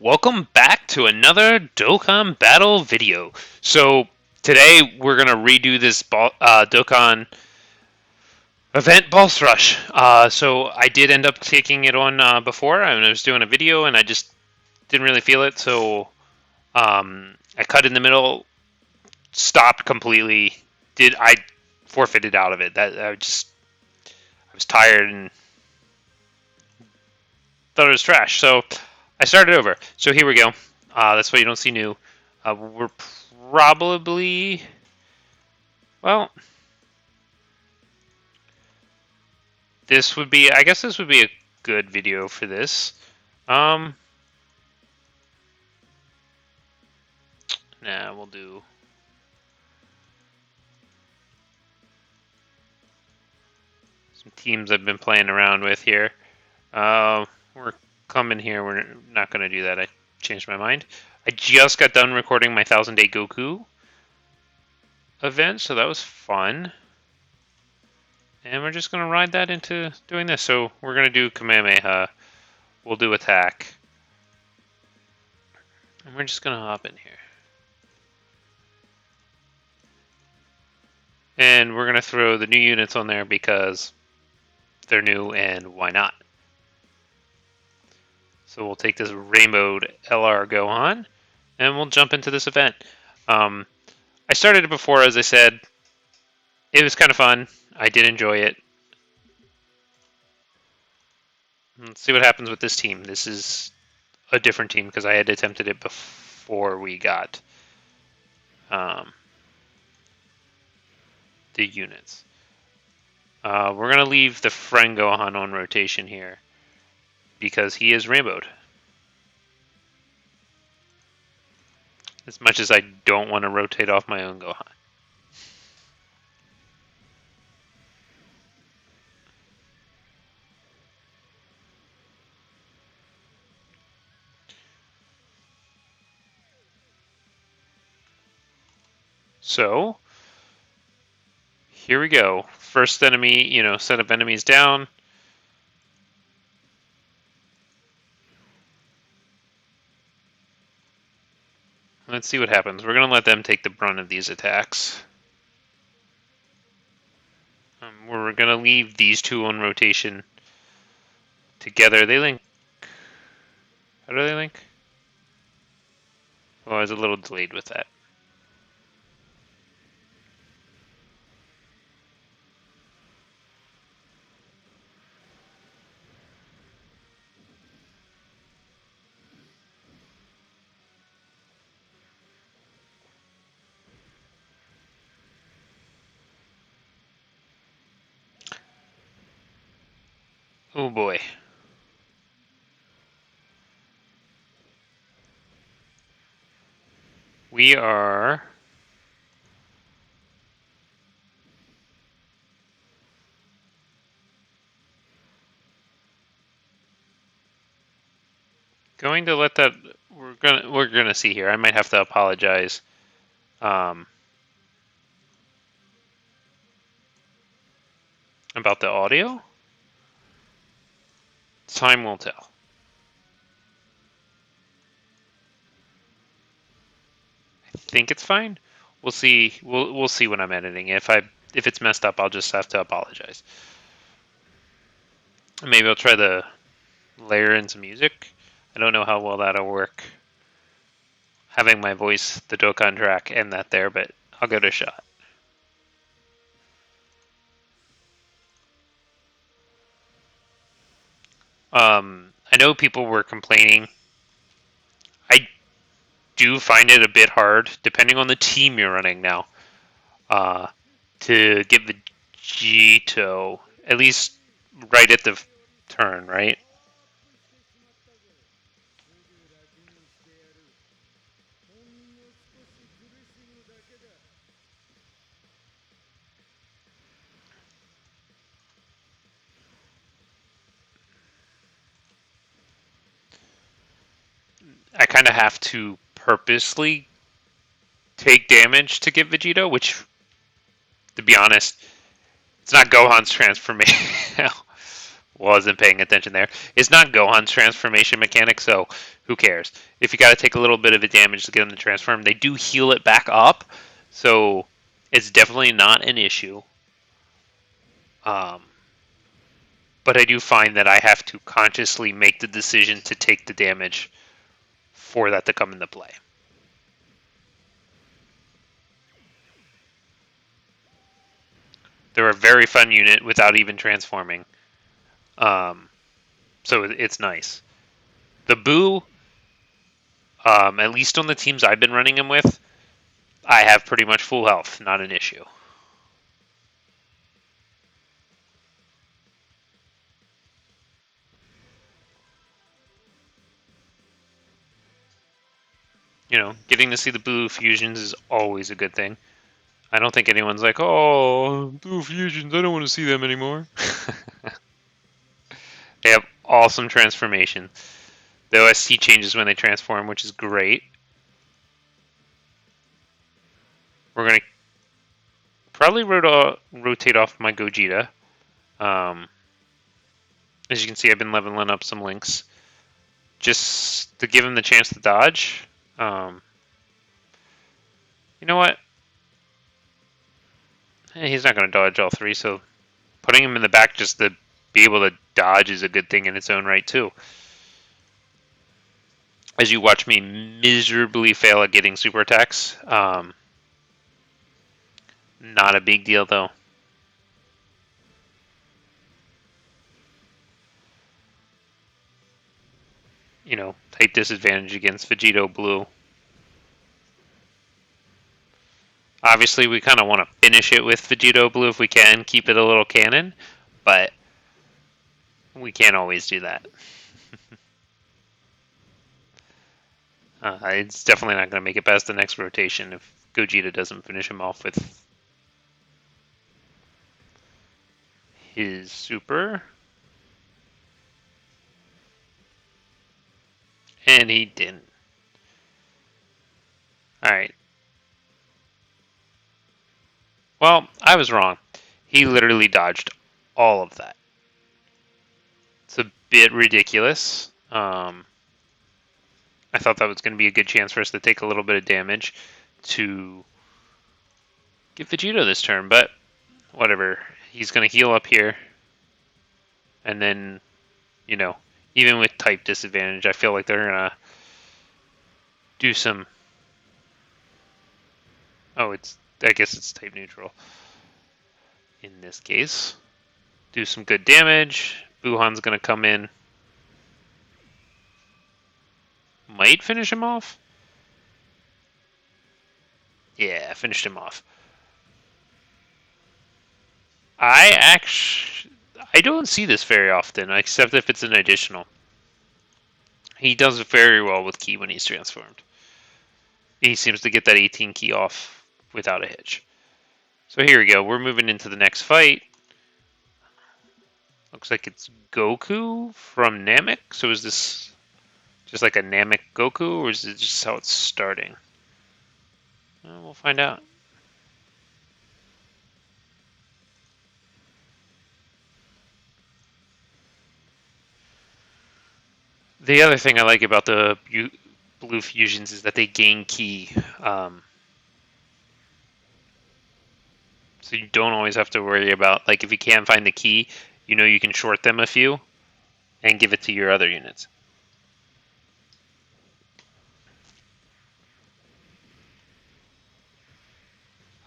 Welcome back to another Dokkan battle video. So today we're gonna redo this Dokkan event Boss Rush. So I did end up taking it on before. I was doing a video and I just didn't really feel it, so I cut in the middle, stopped completely. Did I forfeited out of it? That I was tired and thought it was trash. So I started over. So here we go. That's why you don't see new. We're probably, well, I guess this would be a good video for this. Um, we'll do some teams I've been playing around with here. We're coming here. We're not going to do that. I changed my mind. I just got done recording my 1000-day Goku event, so that was fun. And we're just going to ride that into doing this. So we're going to do Kamehameha. We'll do attack. And we're just going to hop in here. And we're going to throw the new units on there because they're new and why not? So we'll take this rainbowed LR Gohan and we'll jump into this event. I started it before, as I said. It was kind of fun. I did enjoy it. Let's see what happens with this team. This is a different team because I had attempted it before we got the units. We're going to leave the friend Gohan on rotation here because he is rainbowed. As much as I don't want to rotate off my own Gohan. So, here we go. First enemy, set of enemies down. Let's see what happens. We're going to let them take the brunt of these attacks. We're going to leave these two on rotation together. They link. How do they link? Oh, I was a little delayed with that. Oh boy. We are going to let that. We're gonna see here. I might have to apologize. About the audio. Time will tell. I think it's fine. We'll see. We'll see when I'm editing. If it's messed up, I'll just have to apologize. Maybe I'll try to layer in some music. I don't know how well that'll work. Having my voice, the Dokkan track, and that there, but I'll give it a shot. I know people were complaining. I do find it a bit hard, depending on the team you're running now, to get Vegito, at least right at the turn, right? I kind of have to purposely take damage to get Vegito, which, to be honest, it's not Gohan's transformation. Wasn't paying attention there. It's not Gohan's transformation mechanic, so who cares? If you got to take a little bit of a damage to get them to transform, they do heal it back up, so it's definitely not an issue. Um, but I do find that I have to consciously make the decision to take the damage for that to come into play. They're a very fun unit without even transforming, so it's nice. The Boo, at least on the teams I've been running him with, I have pretty much full health, not an issue. You know, getting to see the Boo fusions is always a good thing. I don't think anyone's like, oh, Boo fusions, I don't want to see them anymore. They have awesome transformation. The OST changes when they transform, which is great. We're going to probably rotate off my Gogeta. As you can see, I've been leveling up some links just to give him the chance to dodge. You know what? He's not going to dodge all three, so putting him in the back just to be able to dodge is a good thing in its own right, too. As you watch me miserably fail at getting super attacks. Not a big deal, though. You know, type disadvantage against Vegito Blue. Obviously, we kind of want to finish it with Vegito Blue if we can, keep it a little canon, but we can't always do that. It's definitely not going to make it past the next rotation if Gogeta doesn't finish him off with his super. And he didn't. Alright. Well, I was wrong. He literally dodged all of that. It's a bit ridiculous. I thought that was going to be a good chance for us to take a little bit of damage to get Vegito this turn, but whatever. He's going to heal up here. And then, you know, even with type disadvantage, I feel like they're going to do some... Oh, I guess it's type neutral in this case. Do some good damage. Buhan's going to come in. Might finish him off. Yeah, finished him off. I don't see this very often, except if it's an additional. He does very well with Ki when he's transformed. He seems to get that 18 Ki off without a hitch. So here we go. We're moving into the next fight. Looks like it's Goku from Namek. So is this just like a Namek Goku, or is it just how it's starting? Well, we'll find out. The other thing I like about the blue fusions is that they gain Ki. So you don't always have to worry about, like, if you can't find the Ki, you know you can short them a few and give it to your other units.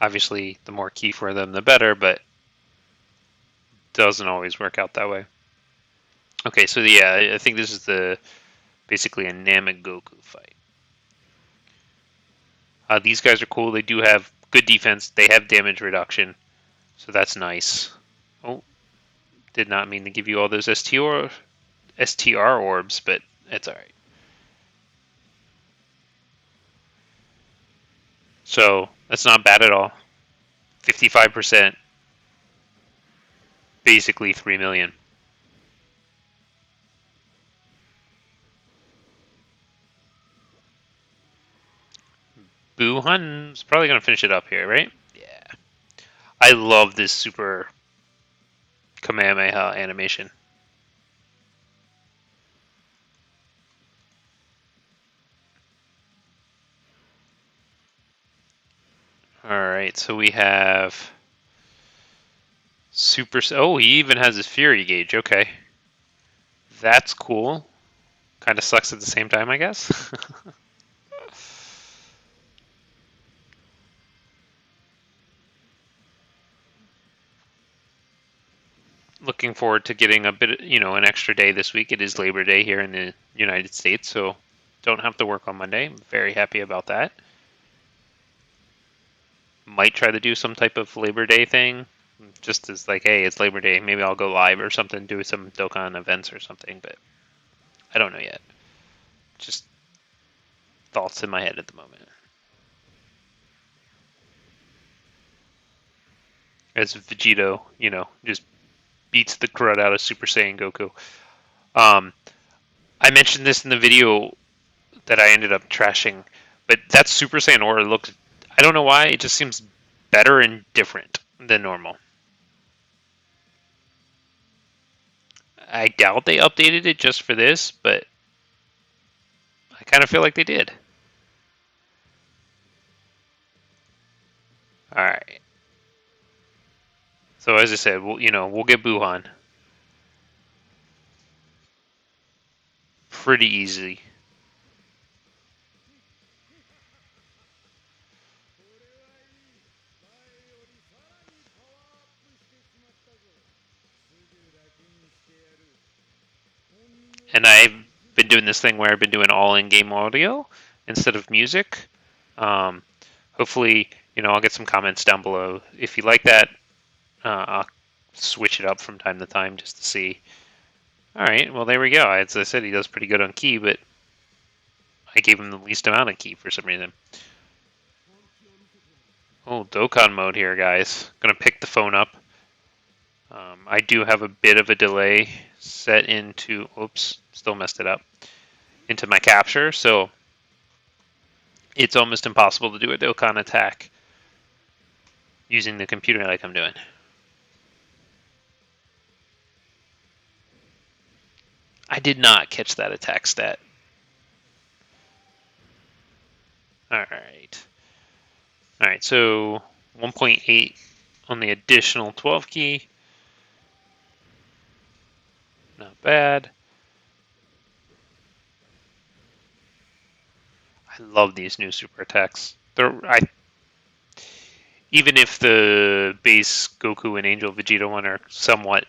Obviously, the more Ki for them, the better, but doesn't always work out that way. Okay, so yeah, I think this is basically a Namek Goku fight. These guys are cool. They do have good defense. They have damage reduction, so that's nice. Oh, did not mean to give you all those STR orbs, but it's all right. So that's not bad at all. 55%, basically 3 million. Buhan's probably going to finish it up here, right? Yeah. I love this super Kamehameha animation. Alright, so we have Super... Oh, he even has his Fury gauge. Okay. That's cool. Kind of sucks at the same time, I guess. Looking forward to getting a bit, an extra day this week. It is Labor Day here in the United States, so don't have to work on Monday. I'm very happy about that. Might try to do some type of Labor Day thing, just as like, hey, it's Labor Day. Maybe I'll go live or something, do some Dokkan events or something, but I don't know yet. Just thoughts in my head at the moment. As Vegito, just beats the crud out of Super Saiyan Goku. Um, I mentioned this in the video that I ended up trashing, but that Super Saiyan aura looks, I don't know why, it just seems better and different than normal. I doubt they updated it just for this, but I kind of feel like they did. All right. So as I said, we'll get Buhan pretty easily. And I've been doing this thing where I've been doing all in-game audio instead of music. Um, hopefully, I'll get some comments down below. If you like that, I'll switch it up from time to time just to see. All right, well, there we go. As I said, he does pretty good on key, but I gave him the least amount of key for some reason. Oh, Dokkan mode here, guys. Gonna pick the phone up. I do have a bit of a delay set into, oops, still messed it up, into my capture, so it's almost impossible to do a Dokkan attack using the computer like I'm doing. I did not catch that attack stat. Alright. Alright, so 1.8 on the additional 12 key. Not bad. I love these new super attacks. Even if the base Goku and Angel Vegeta one are somewhat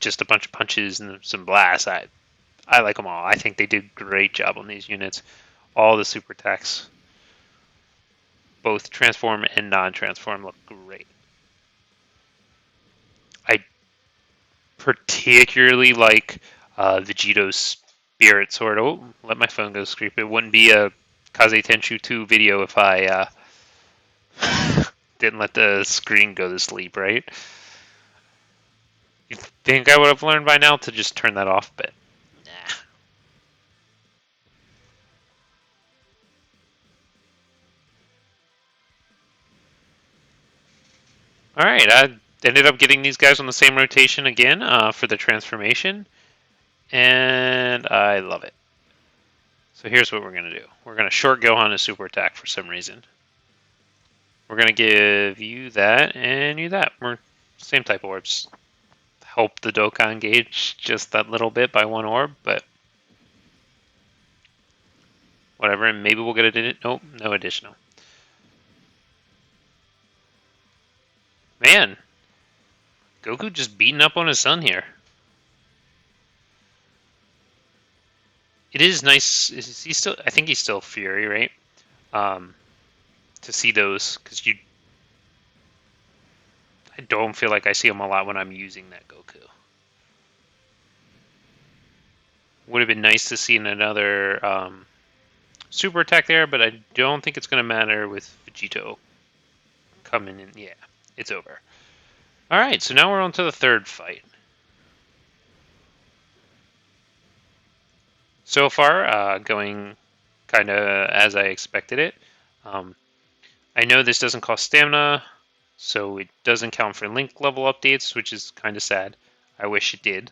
just a bunch of punches and some blasts, I like them all. I think they did a great job on these units. All the super attacks, both transform and non-transform, look great. I particularly like Vegito's Spirit Sword. Oh, let my phone go screep. It wouldn't be a Kaze Tenshu 2 video if I didn't let the screen go to sleep, right? You think I would have learned by now to just turn that off, but nah. Alright, I ended up getting these guys on the same rotation again for the transformation, and I love it. So here's what we're going to do. We're going to short Gohan a super attack for some reason. We're going to give you that and you that. We're same type of orbs. Help the Dokkan gauge just that little bit by one orb, but whatever. And maybe we'll get it. Nope, no additional. Man, Goku just beating up on his son here. It is nice. Is he still? I think he's still Fury, right? To see those, because I don't feel like I see him a lot when I'm using that Goku. Would have been nice to see another super attack there, but I don't think it's going to matter with Vegito coming in. Yeah, it's over. All right, so now we're on to the third fight. So far, going kind of as I expected it. I know this doesn't cost stamina, so it doesn't count for link level updates, which is kind of sad. I wish it did.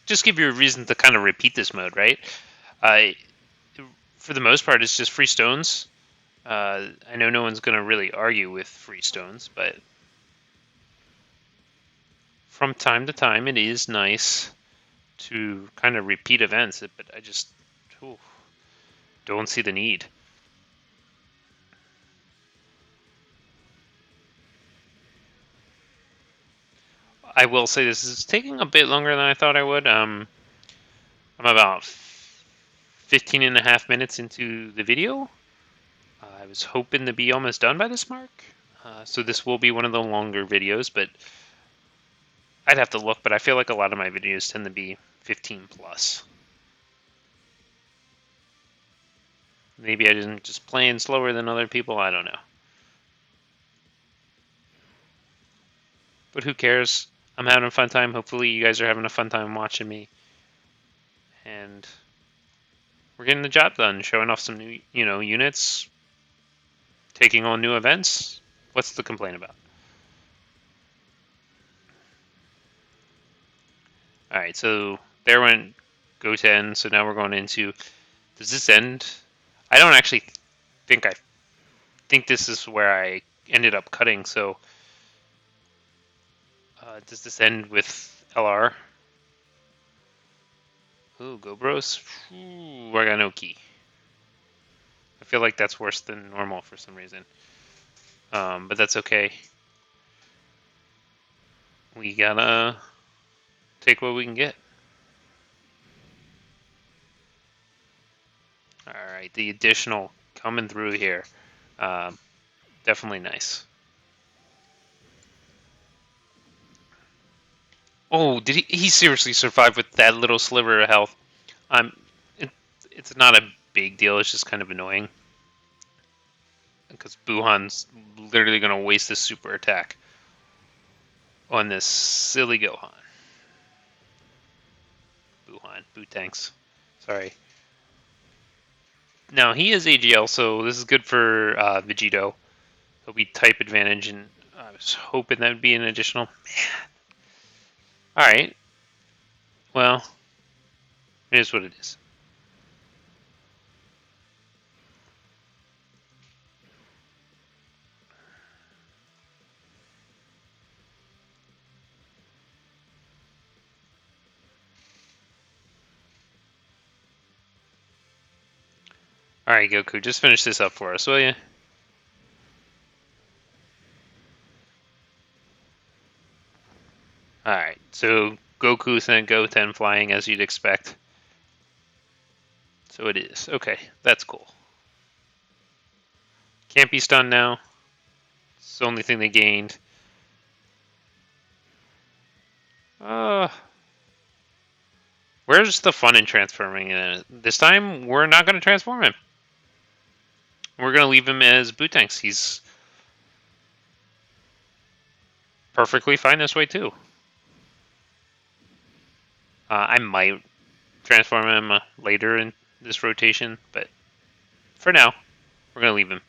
Just give you a reason to kind of repeat this mode, right? for the most part, it's just free stones. I know no one's going to really argue with free stones, but from time to time, it is nice to kind of repeat events, but I just ooh, don't see the need. I will say this is taking a bit longer than I thought I would. I'm about 15 and a half minutes into the video. I was hoping to be almost done by this mark. So this will be one of the longer videos, but I'd have to look, but I feel like a lot of my videos tend to be 15 plus. Maybe I didn't just playing slower than other people, I don't know. But who cares? I'm having a fun time. Hopefully you guys are having a fun time watching me. And we're getting the job done, showing off some new, units, taking on new events. What's the complaint about? Alright, so there went go to end, so now we're going into, does this end? I don't actually think this is where I ended up cutting, so does this end with LR? Ooh, go bros. Ooh, I got no key. I feel like that's worse than normal for some reason. But that's okay. We gotta take what we can get. Alright, the additional coming through here. Definitely nice. Oh, did he seriously survive with that little sliver of health? Um, it, it's not a big deal. It's just kind of annoying. Because Buhan's literally going to waste this super attack on this silly Gohan. Bootanks. Sorry. Now, he is AGL, so this is good for Vegito. He'll be type advantage, and I was hoping that would be an additional. Man. Alright. Well, it is what it is. Alright, Goku, just finish this up for us, will you? Alright, so Goku sent Goten flying as you'd expect. So it is. Okay, that's cool. Can't be stunned now. It's the only thing they gained. Where's the fun in transforming it? This time, we're not going to transform him. We're going to leave him as Bootanks. He's perfectly fine this way, too. I might transform him later in this rotation, but for now, we're going to leave him.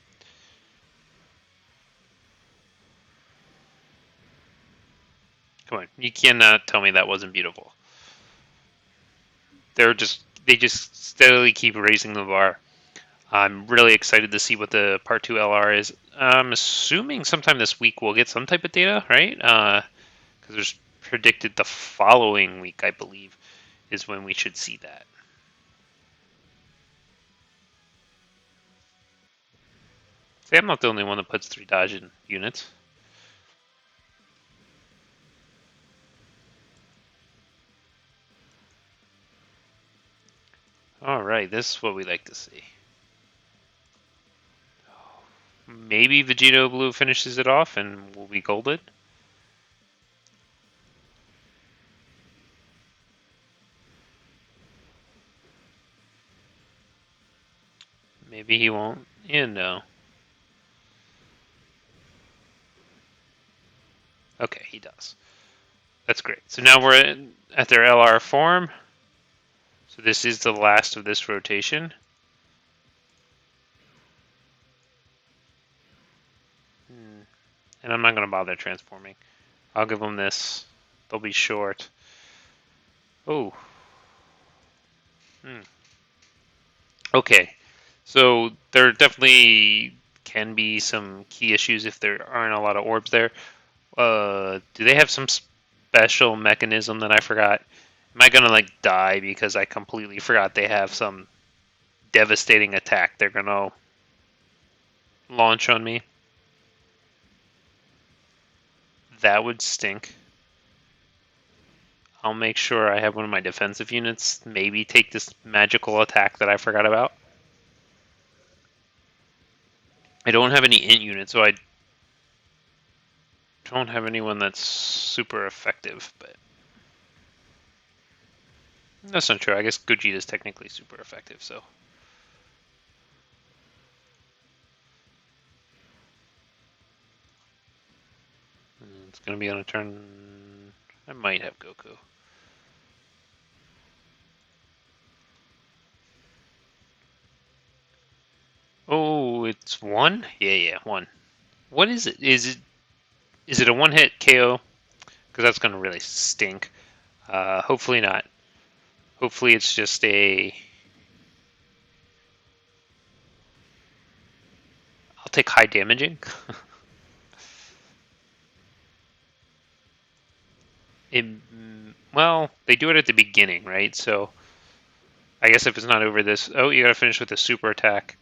Come on, you cannot tell me that wasn't beautiful. They just steadily keep raising the bar. I'm really excited to see what the Part 2 LR is. I'm assuming sometime this week we'll get some type of data, right? Because there's predicted the following week, I believe, is when we should see that. See, I'm not the only one that puts 3 dodge in units. Alright, this is what we like to see. Maybe Vegito Blue finishes it off and we'll be golded. Maybe he won't. Yeah, no. Okay, he does. That's great. So now we're at their LR form. So this is the last of this rotation. And I'm not going to bother transforming. I'll give them this. They'll be short. Oh. Okay. So there definitely can be some key issues if there aren't a lot of orbs there. Do they have some special mechanism that I forgot? Am I gonna like die because I completely forgot they have some devastating attack they're gonna launch on me? That would stink. I'll make sure I have one of my defensive units maybe take this magical attack that I forgot about. I don't have any int units, so I don't have anyone that's super effective, but that's not true. I guess Gogeta is technically super effective, so. It's going to be on a turn. I might have Goku. Oh, it's one? Yeah, one. What is it? Is it a one-hit KO? Because that's going to really stink. Hopefully not. Hopefully it's just a. I'll take high damaging. it, well, they do it at the beginning, right? So I guess if it's not over this, oh, you got to finish with a super attack.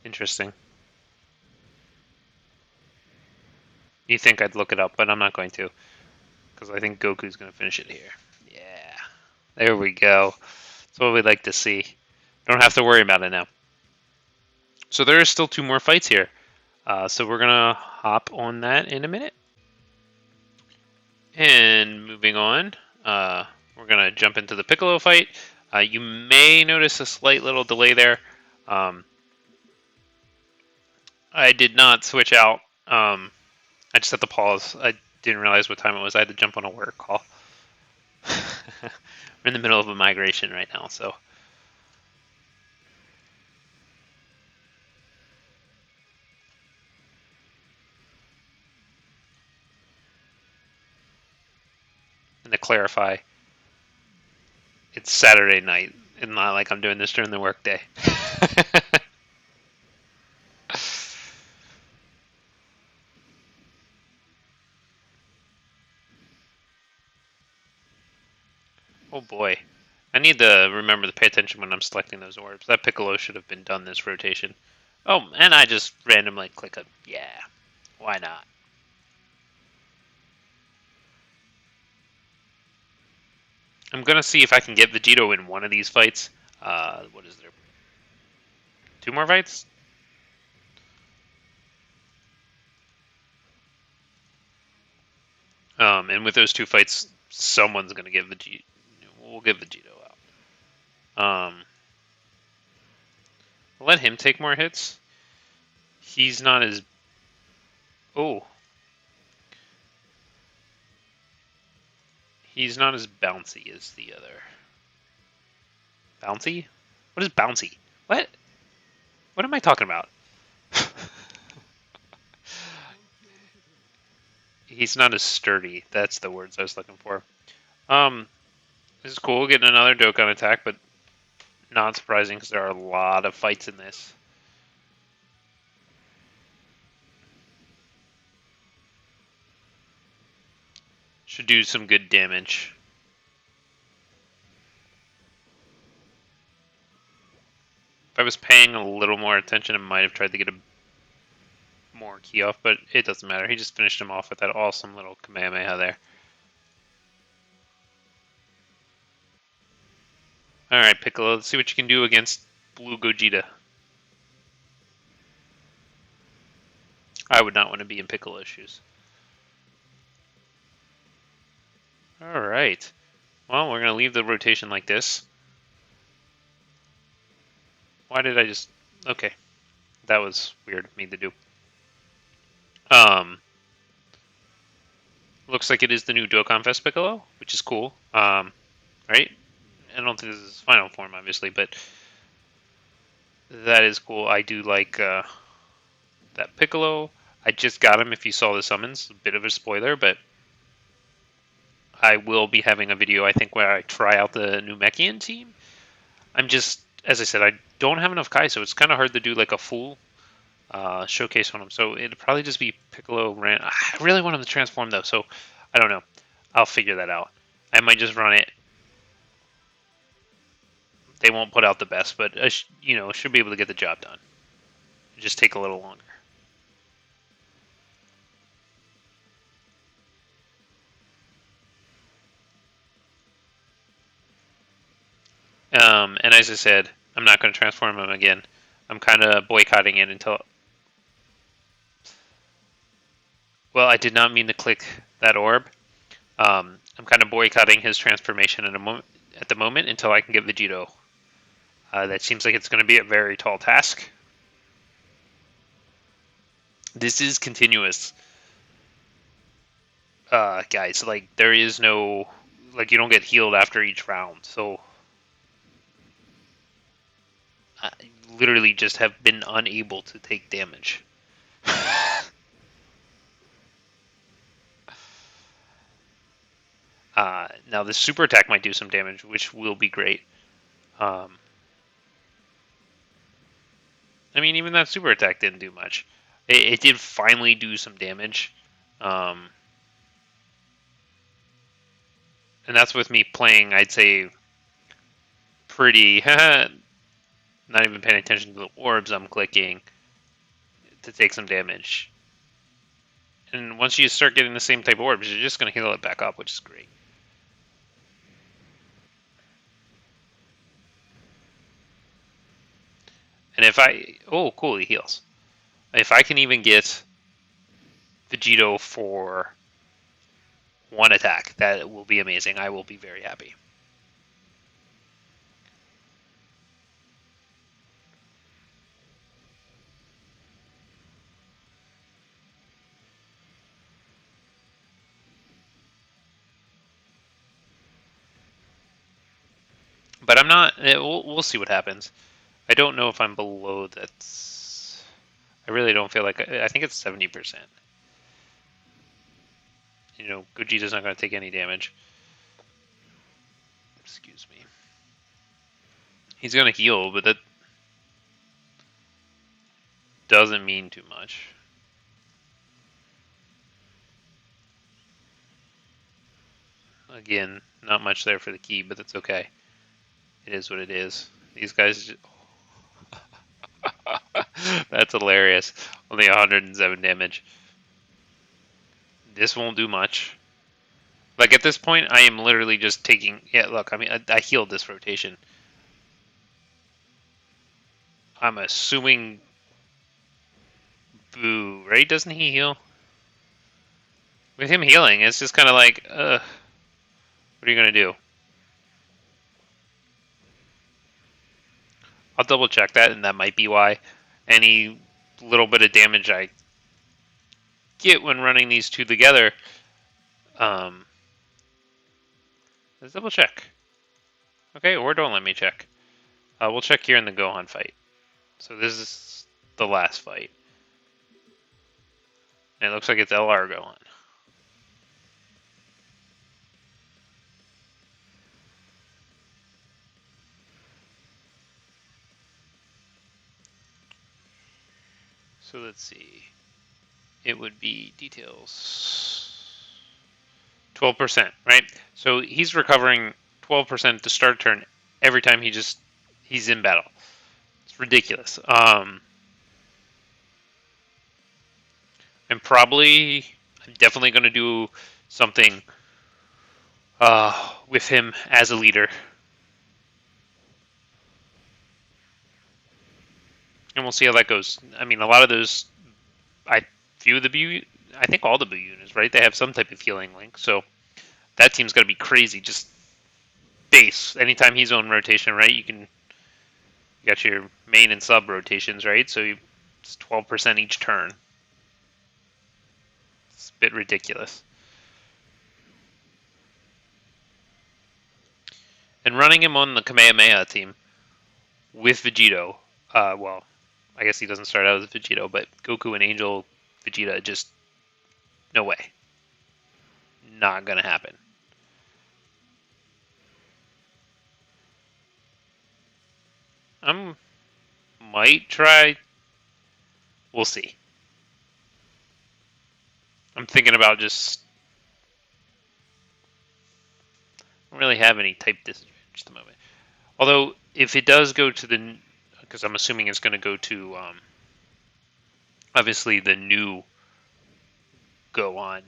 Interesting. You think I'd look it up, but I'm not going to, because I think Goku's going to finish it here. Yeah, there we go. That's what we'd like to see. Don't have to worry about it now. So there are still two more fights here. So we're gonna hop on that in a minute. And moving on, we're gonna jump into the Piccolo fight. You may notice a slight little delay there. I did not switch out. I just had to pause. I didn't realize what time it was. I had to jump on a work call. We're in the middle of a migration right now, so. And to clarify, it's Saturday night, and not like I'm doing this during the workday. Oh boy. I need to remember to pay attention when I'm selecting those orbs. That Piccolo should have been done this rotation. Oh, and I just randomly click a... Yeah, why not? I'm going to see if I can get Vegito in one of these fights. What is there? Two more fights? And with those two fights, someone's going to get Vegito. We'll get Vegito out. Let him take more hits. He's not as... Oh. He's not as bouncy as the other. Bouncy? What is bouncy? What? What am I talking about? He's not as sturdy. That's the words I was looking for. This is cool. Getting another Dokkan attack, but not surprising because there are a lot of fights in this. Should do some good damage. If I was paying a little more attention, I might have tried to get a more key off, but it doesn't matter. He just finished him off with that awesome little Kamehameha there. Alright, Piccolo, let's see what you can do against Blue Gogeta. I would not want to be in Piccolo's shoes. Alright. Well, we're going to leave the rotation like this. Why did I just... Okay. That was weird of me to do. Looks like it is the new Dokkan Fest Piccolo, which is cool. Right? I don't think this is final form, obviously, but that is cool. I do like that Piccolo. I just got him if you saw the summons. A bit of a spoiler, but I will be having a video, I think, where I try out the Namekian team. I'm just as I said, I don't have enough Kai, so it's kind of hard to do like a full showcase on him. So it'd probably just be Piccolo, Ran. I really want him to transform though, so I don't know. I'll figure that out. I might just run it. They won't put out the best, but should be able to get the job done. Just take a little longer. And as I said, I'm not going to transform him again. I'm kind of boycotting it until. Well, I did not mean to click that orb. I'm kind of boycotting his transformation at the moment until I can get Vegito. That seems like it's going to be a very tall task. This is continuous, guys. Like there is no, like you don't get healed after each round. So I literally just have been unable to take damage. Now the super attack might do some damage, which will be great. I mean, even that super attack didn't do much. It did finally do some damage. And that's with me playing, I'd say, pretty... not even paying attention to the orbs I'm clicking to take some damage. And once you start getting the same type of orbs, you're just going to heal it back up, which is great. And if I... Oh, cool, he heals. If I can even get Vegito for one attack, that will be amazing. I will be very happy. But I'm not... We'll see what happens. I don't know if I'm below that. I really don't feel like... I think it's 70%. Gogeta's not going to take any damage. Excuse me. He's going to heal, but that doesn't mean too much. Again, not much there for the key, but that's okay. It is what it is. These guys... That's hilarious. Only 107 damage. This won't do much. Like, at this point, I am literally just taking... Yeah, look, I mean, I healed this rotation. I'm assuming... Boo, right? Doesn't he heal? With him healing, it's just kind of like, what are you going to do? I'll double check that, and that might be why. Any little bit of damage I get when running these two together. Let's double check. Okay, or don't let me check. We'll check here in the Gohan fight. So this is the last fight. And it looks like it's LR Gohan. So let's see. It would be details. 12%, right? So he's recovering 12% to start a turn every time he's in battle. It's ridiculous. I'm definitely going to do something with him as a leader. And we'll see how that goes. I mean, a lot of those, I think all the Buu units, right? They have some type of healing link. So that team's got to be crazy. Just base. Anytime he's on rotation, right? You got your main and sub rotations, right? So it's 12% each turn. It's a bit ridiculous. And running him on the Kamehameha team with Vegito, well, I guess he doesn't start out as Vegito, but Goku and Angel Vegeta, just no way. Not gonna happen. I'm might try. We'll see. I'm thinking about just. I don't really have any type disadvantage at the moment. Although, if it does go to the, because I'm assuming it's going to go to, obviously the new go on.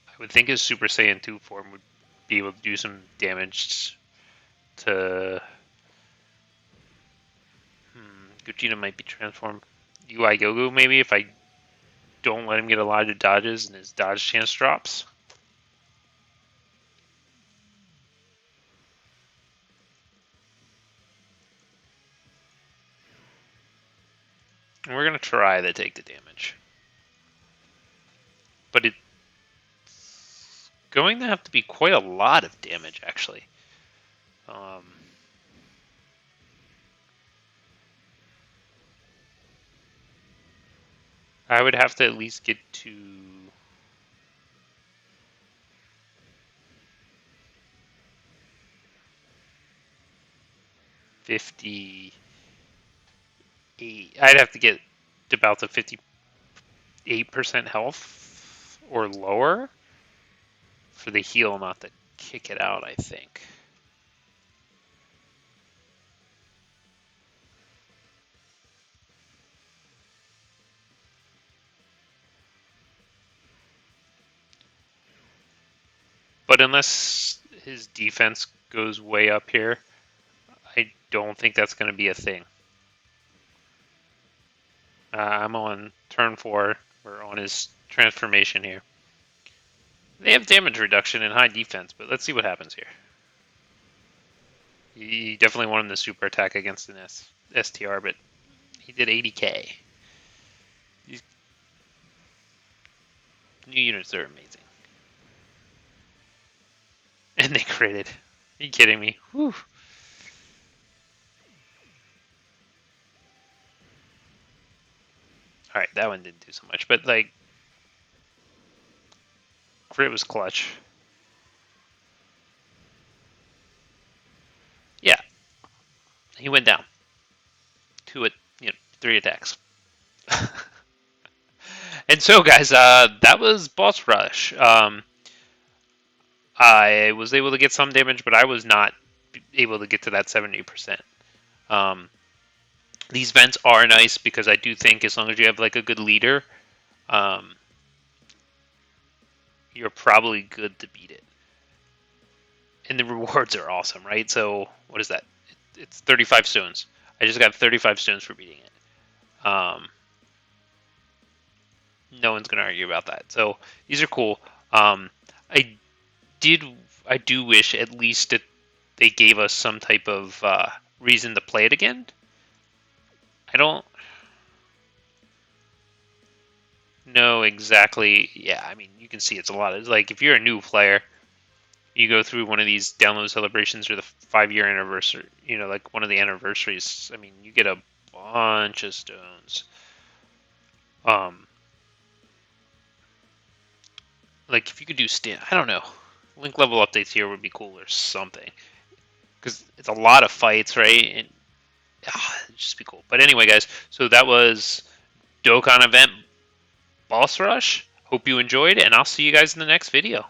I would think his Super Saiyan 2 form would be able to do some damage to. Gogeta might be transformed. UI Gogo maybe if I don't let him get a lot of dodges and his dodge chance drops. And we're going to try to take the damage. But it's going to have to be quite a lot of damage, actually. I would have to at least get to 58. I'd have to get about the 58% health or lower for the heal not to kick it out, I think. But unless his defense goes way up here, I don't think that's going to be a thing. I'm on turn 4. We're on his transformation here. They have damage reduction and high defense, but let's see what happens here. You definitely want him to super attack against an STR, but he did 80k. These new units are amazing. And they critted. Are you kidding me? Whew. Alright, that one didn't do so much, but like, crit was clutch. Yeah, he went down. 3 attacks. And so, guys, that was Boss Rush. I was able to get some damage, but I was not able to get to that 70%. These vents are nice because I do think as long as you have like a good leader, you're probably good to beat it. And the rewards are awesome, right? So what is that? It's 35 stones. I just got 35 stones for beating it. No one's gonna argue about that. So these are cool. I do wish at least that they gave us some type of reason to play it again. I don't know exactly. Yeah, I mean, you can see it's a lot. It's like if you're a new player, you go through one of these download celebrations or the 5-year anniversary, like one of the anniversaries. I mean, you get a bunch of stones. Like if you could do I don't know, link level updates here would be cool or something, because it's a lot of fights, right? And it'd just be cool. But anyway, guys, so that was Dokkan event Boss Rush. Hope you enjoyed, and I'll see you guys in the next video.